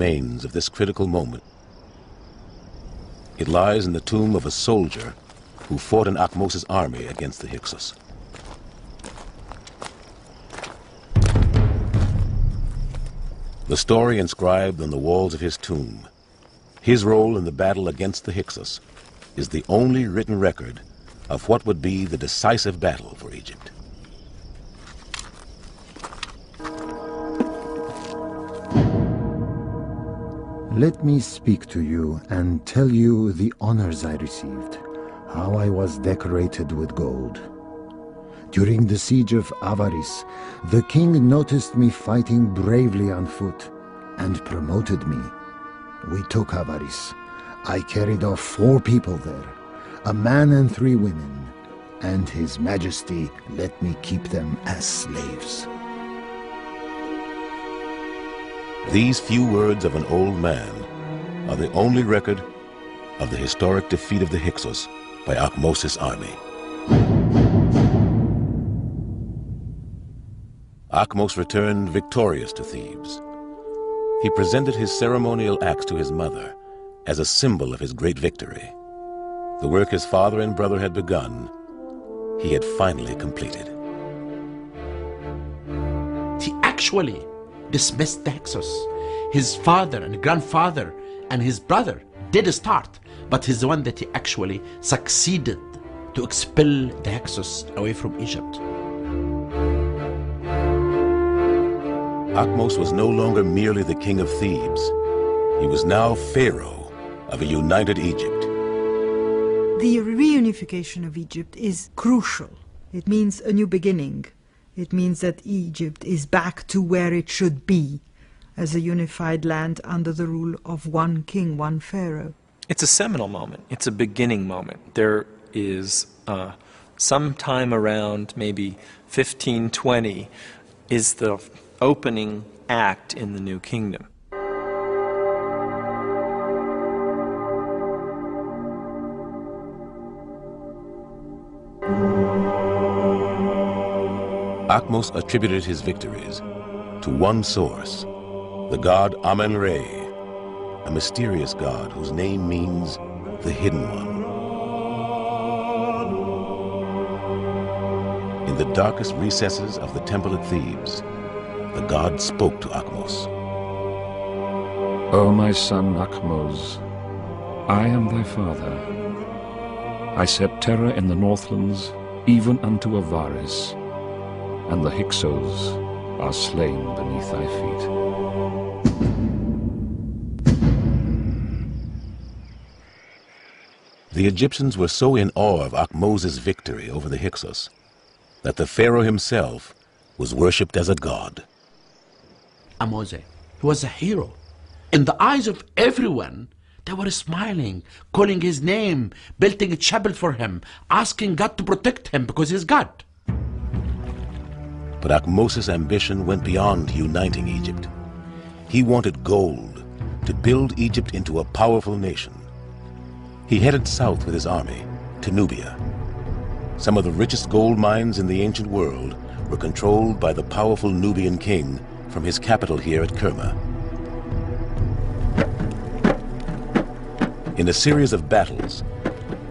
remains of this critical moment. It lies in the tomb of a soldier who fought in Ahmose's army against the Hyksos. The story inscribed on the walls of his tomb, his role in the battle against the Hyksos, is the only written record of what would be the decisive battle for Egypt. Let me speak to you and tell you the honors I received, how I was decorated with gold. During the siege of Avaris, the king noticed me fighting bravely on foot and promoted me. We took Avaris. I carried off 4 people there, a man and 3 women, and His Majesty let me keep them as slaves. These few words of an old man are the only record of the historic defeat of the Hyksos by Ahmose's army. Ahmose returned victorious to Thebes. He presented his ceremonial axe to his mother as a symbol of his great victory. The work his father and brother had begun, he had finally completed. He actually dismissed the Hyksos. His father and grandfather and his brother did start, but he's the one that he actually succeeded to expel the Hyksos away from Egypt. Ahmose was no longer merely the king of Thebes. He was now Pharaoh of a united Egypt. The reunification of Egypt is crucial. It means a new beginning. It means that Egypt is back to where it should be, as a unified land under the rule of one king, one pharaoh. It's a seminal moment. It's a beginning moment. There is sometime around maybe 1520 is the opening act in the new kingdom. Ahmose attributed his victories to one source, the god Amen-Re, a mysterious god whose name means the Hidden One. In the darkest recesses of the temple at Thebes, the god spoke to Ahmose. O my son Ahmose, I am thy father. I set terror in the northlands, even unto Avaris, and the Hyksos are slain beneath thy feet. The Egyptians were so in awe of Ahmose's victory over the Hyksos that the pharaoh himself was worshipped as a god. Ahmose, he was a hero. In the eyes of everyone, they were smiling, calling his name, building a chapel for him, asking God to protect him because he's God. But Ahmose's ambition went beyond uniting Egypt. He wanted gold to build Egypt into a powerful nation. He headed south with his army to Nubia. Some of the richest gold mines in the ancient world were controlled by the powerful Nubian king from his capital here at Kerma. In a series of battles,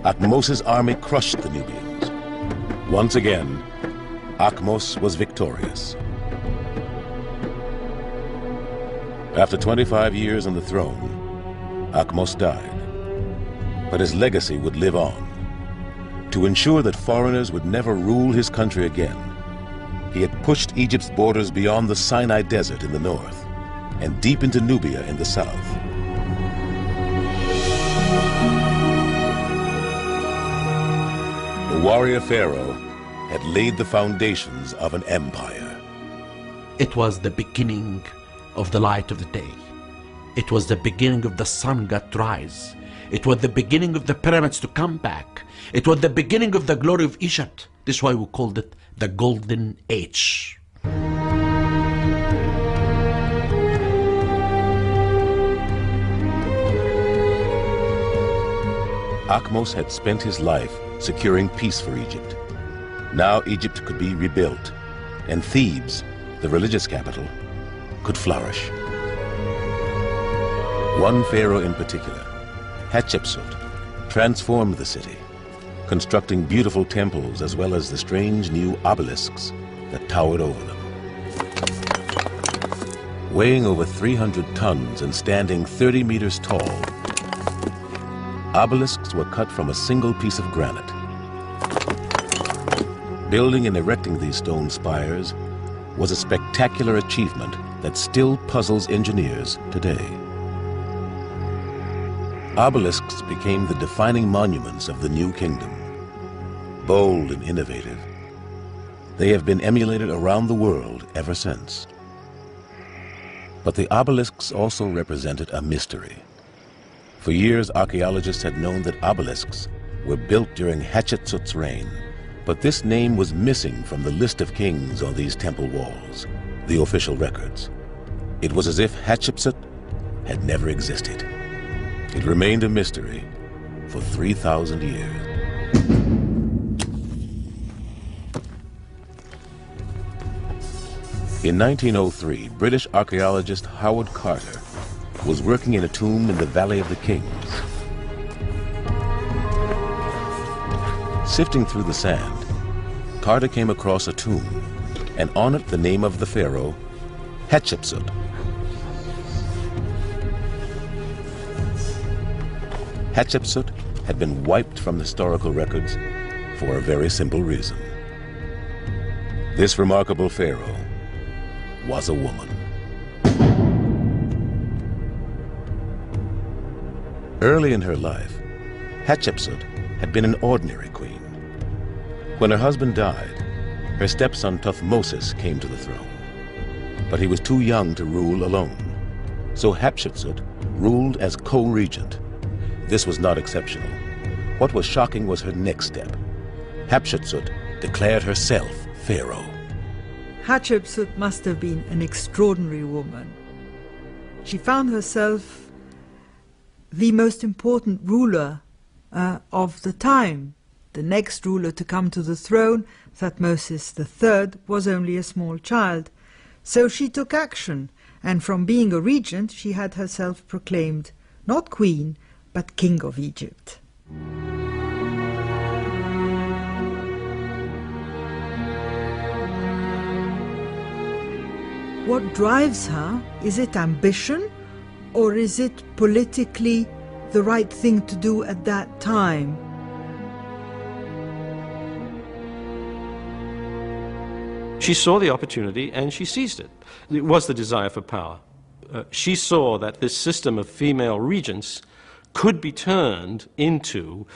Ahmose's army crushed the Nubians. Once again, Ahmose was victorious. After 25 years on the throne, Ahmose died, but his legacy would live on. To ensure that foreigners would never rule his country again, he had pushed Egypt's borders beyond the Sinai Desert in the north and deep into Nubia in the south. The warrior pharaoh had laid the foundations of an empire. It was the beginning of the light of the day. It was the beginning of the sun got to rise. It was the beginning of the pyramids to come back. It was the beginning of the glory of Egypt. This is why we called it the Golden Age. Ahmose had spent his life securing peace for Egypt. Now Egypt could be rebuilt, and Thebes, the religious capital, could flourish. One pharaoh in particular, Hatshepsut, transformed the city, constructing beautiful temples as well as the strange new obelisks that towered over them. Weighing over 300 tons and standing 30 meters tall, obelisks were cut from a single piece of granite. Building and erecting these stone spires was a spectacular achievement that still puzzles engineers today. Obelisks became the defining monuments of the new kingdom. Bold and innovative, they have been emulated around the world ever since. But the obelisks also represented a mystery. For years, archaeologists had known that obelisks were built during Hatshepsut's reign, but this name was missing from the list of kings on these temple walls, the official records. It was as if Hatshepsut had never existed. It remained a mystery for 3,000 years. In 1903, British archaeologist Howard Carter was working in a tomb in the Valley of the Kings. Sifting through the sand, Carter came across a tomb, and on it the name of the pharaoh, Hatshepsut. Hatshepsut had been wiped from historical records for a very simple reason. This remarkable pharaoh was a woman. Early in her life, Hatshepsut had been an ordinary queen. When her husband died, her stepson Tuthmosis came to the throne. But he was too young to rule alone. So Hatshepsut ruled as co-regent. This was not exceptional. What was shocking was her next step. Hatshepsut declared herself pharaoh. Hatshepsut must have been an extraordinary woman. She found herself the most important ruler of the time. The next ruler to come to the throne, Tuthmosis III, was only a small child. So she took action, and from being a regent, she had herself proclaimed not queen, but king of Egypt. What drives her? Is it ambition, or is it politically the right thing to do at that time? She saw the opportunity and she seized it. It was the desire for power. She saw that this system of female regents could be turned into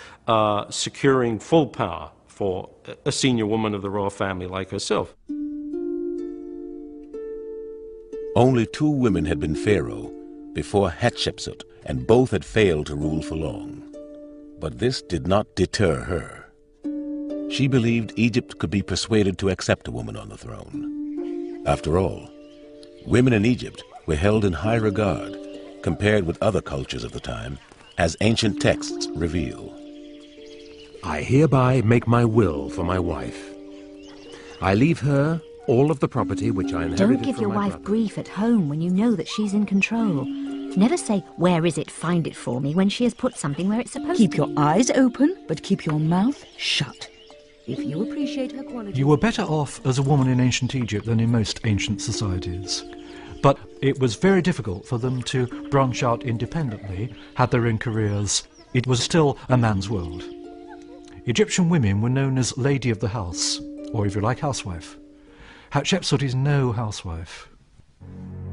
securing full power for a senior woman of the royal family like herself. Only 2 women had been pharaoh before Hatshepsut, and both had failed to rule for long. But this did not deter her. She believed Egypt could be persuaded to accept a woman on the throne. After all, women in Egypt were held in high regard compared with other cultures of the time, as ancient texts reveal. I hereby make my will for my wife. I leave her all of the property which I inherited from my Don't give your wife brother. grief at home when you know that she's in control. Never say, "Where is it? Find it for me," when she has put something where it's supposed to. Keep your eyes open, but keep your mouth shut. If you appreciate her quality... You were better off as a woman in ancient Egypt than in most ancient societies. But it was very difficult for them to branch out independently, have their own careers. It was still a man's world. Egyptian women were known as lady of the house, or if you like, housewife. Hatshepsut is no housewife.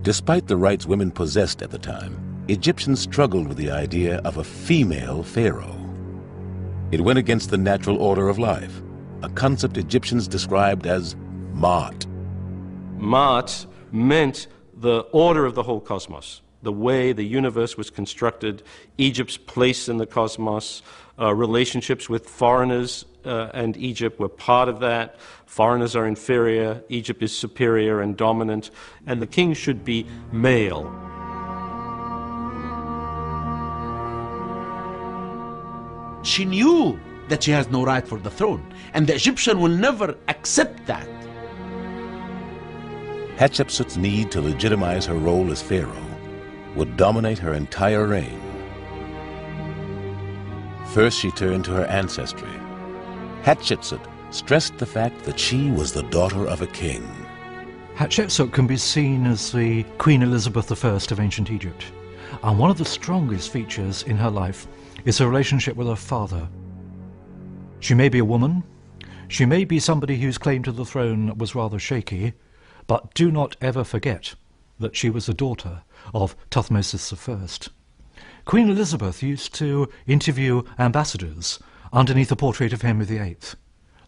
Despite the rights women possessed at the time, Egyptians struggled with the idea of a female pharaoh. It went against the natural order of life, a concept Egyptians described as Ma'at. Ma'at meant the order of the whole cosmos, the way the universe was constructed, Egypt's place in the cosmos, relationships with foreigners and Egypt were part of that. Foreigners are inferior, Egypt is superior and dominant, and the king should be male. She knew that she has no right for the throne, and the Egyptian will never accept that. Hatshepsut's need to legitimize her role as pharaoh would dominate her entire reign. First, she turned to her ancestry. Hatshepsut stressed the fact that she was the daughter of a king. Hatshepsut can be seen as the Queen Elizabeth I of ancient Egypt, and one of the strongest features in her life is her relationship with her father. She may be a woman, she may be somebody whose claim to the throne was rather shaky, but do not ever forget that she was the daughter of Tuthmosis I. Queen Elizabeth used to interview ambassadors underneath a portrait of Henry VIII.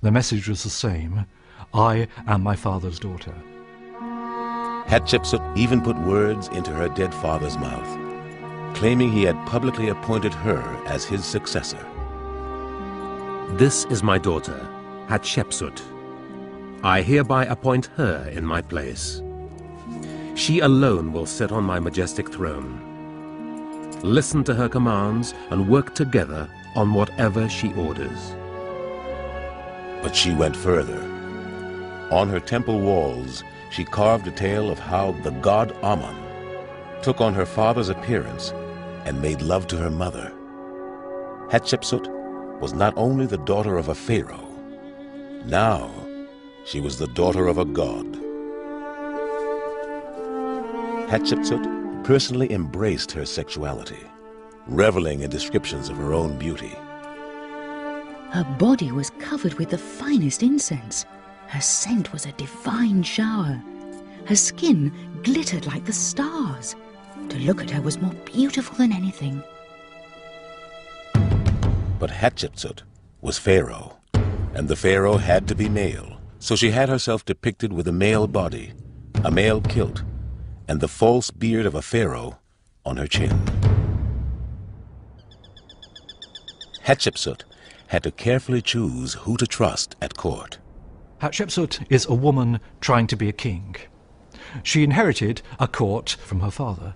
The message was the same: I am my father's daughter. Hatshepsut even put words into her dead father's mouth, claiming he had publicly appointed her as his successor. This is my daughter, Hatshepsut. I hereby appoint her in my place. She alone will sit on my majestic throne. Listen to her commands and work together on whatever she orders. But she went further. On her temple walls, she carved a tale of how the god Amun took on her father's appearance and made love to her mother. Hatshepsut was not only the daughter of a pharaoh, now she was the daughter of a god. Hatshepsut personally embraced her sexuality, reveling in descriptions of her own beauty. Her body was covered with the finest incense. Her scent was a divine shower. Her skin glittered like the stars. To look at her was more beautiful than anything. But Hatshepsut was Pharaoh, and the Pharaoh had to be male, so she had herself depicted with a male body, a male kilt, and the false beard of a pharaoh on her chin. Hatshepsut had to carefully choose who to trust at court. Hatshepsut is a woman trying to be a king. She inherited a court from her father,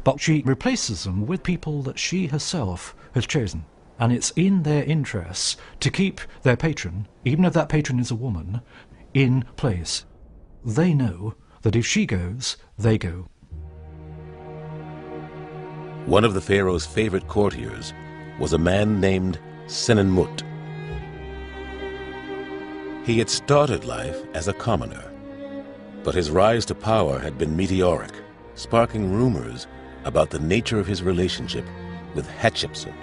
but she replaces them with people that she herself has chosen. And it's in their interests to keep their patron, even if that patron is a woman, in place. They know that if she goes, they go. One of the pharaoh's favorite courtiers was a man named Senenmut. He had started life as a commoner, but his rise to power had been meteoric, sparking rumors about the nature of his relationship with Hatshepsut.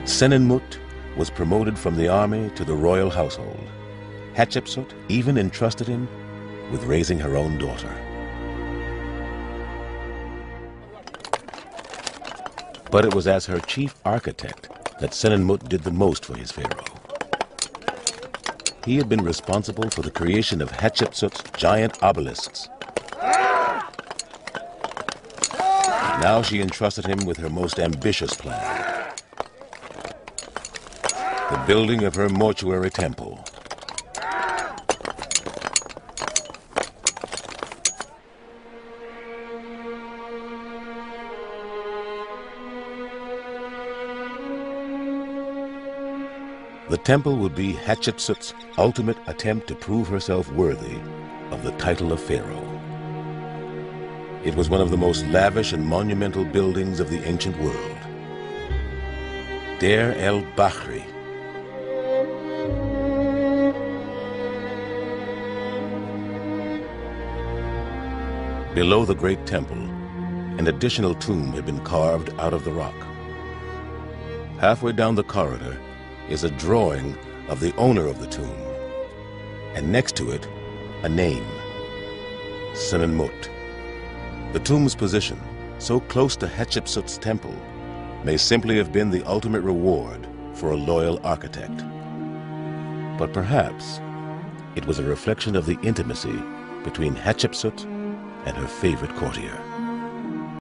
Senenmut was promoted from the army to the royal household. Hatshepsut even entrusted him with raising her own daughter. But it was as her chief architect that Senenmut did the most for his pharaoh. He had been responsible for the creation of Hatshepsut's giant obelisks. Now she entrusted him with her most ambitious plan: the building of her mortuary temple. The temple would be Hatshepsut's ultimate attempt to prove herself worthy of the title of pharaoh. It was one of the most lavish and monumental buildings of the ancient world. Deir el-Bahri. Below the great temple, an additional tomb had been carved out of the rock. Halfway down the corridor is a drawing of the owner of the tomb, and next to it, a name, Senenmut. The tomb's position, so close to Hatshepsut's temple, may simply have been the ultimate reward for a loyal architect. But perhaps it was a reflection of the intimacy between Hatshepsut and her favorite courtier.